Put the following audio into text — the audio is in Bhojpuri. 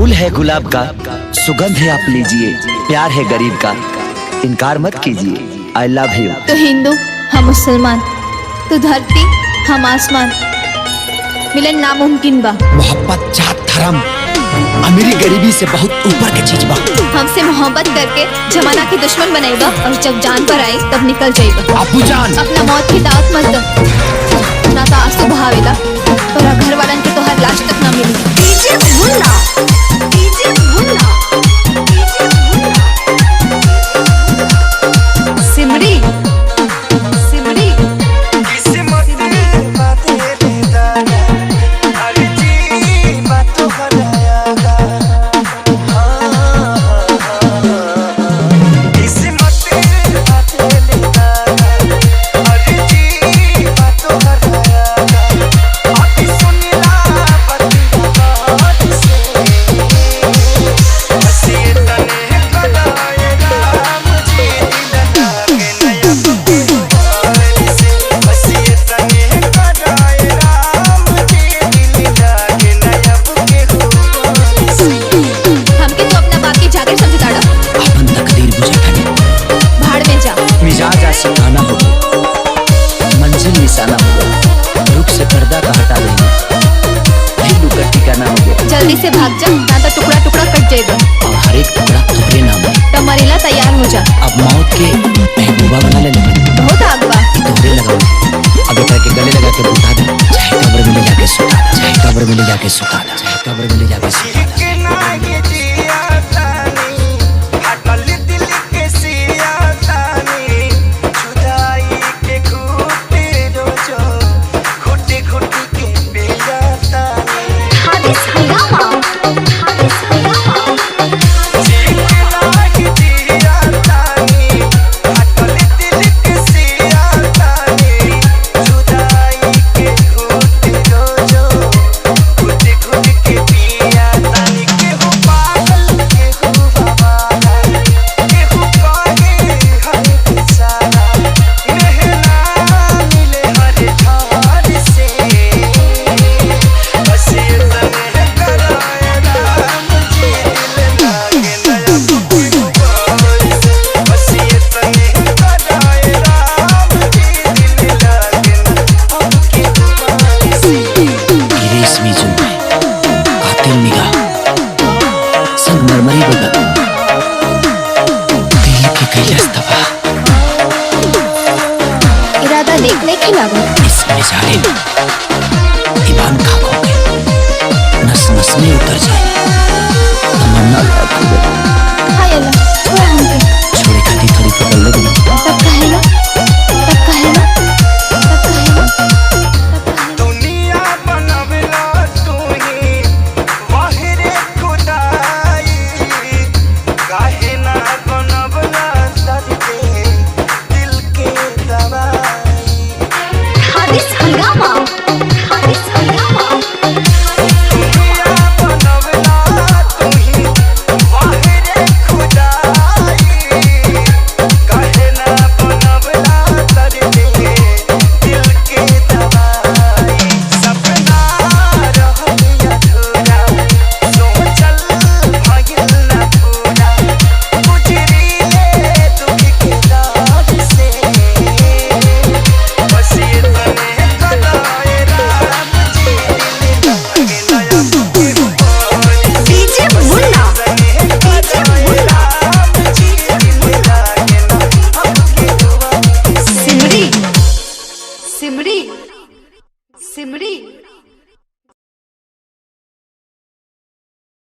फूल है गुलाब का, सुगंध है आप लीजिए, प्यार है गरीब का, इनकार मत कीजिए। I love you. तो हिंदू हम मुसलमान, तो धरती हम आसमान, मिलन नामुमकिन बा। मोहब्बत जात धर्म अमीरी गरीबी से बहुत ऊपर के चीज बा। हमसे मोहब्बत करके जमाना के दुश्मन बनाइबा और जब जान पर आई तब निकल जाइबा। अबू जान अपना मौत की दावत मत दो, ना तो आंसू बहावेला तोरा घर वालन के तोहर लाश तक ना मिली। डीजे भुल्ला, डीजे भुल्ला, डीजे भुल्ला। सिमरी सिमरी मंजिल निशाना होगा, रुख से पर्दा का हटा देंगे, फिर लुकर ठिकाना होगा। जल्दी से भाग जा, ना तो टुकड़ा टुकड़ा कट जाएगा और हर एक टुकड़ा तुम्हारे नाम है। तो मरेला तैयार हो जा। अब मौत के महबूबा बना ले बहुत आग बा। तोहरे लगाओ, अब बेटा के गले लगा के बुता दे, चाहे कब्र में ले जाके सुता दे, चाहे कब्र में ले जाके सुता दे, चाहे कब्र में ले जाके सुता दे। संगमरमरी बदन दिल के कैलाश दबा, इरादा देखने की लागत इसमें जालिम ईमान खाकों के नस नस में उतर जाए। तमन्ना लाखों हाय अल्लाह छोड़ हमके, छोड़ी खाती थोड़ी पकड़ ले तब कहेला, तब कहेला, तब कहेला। सिमरी सिमरी।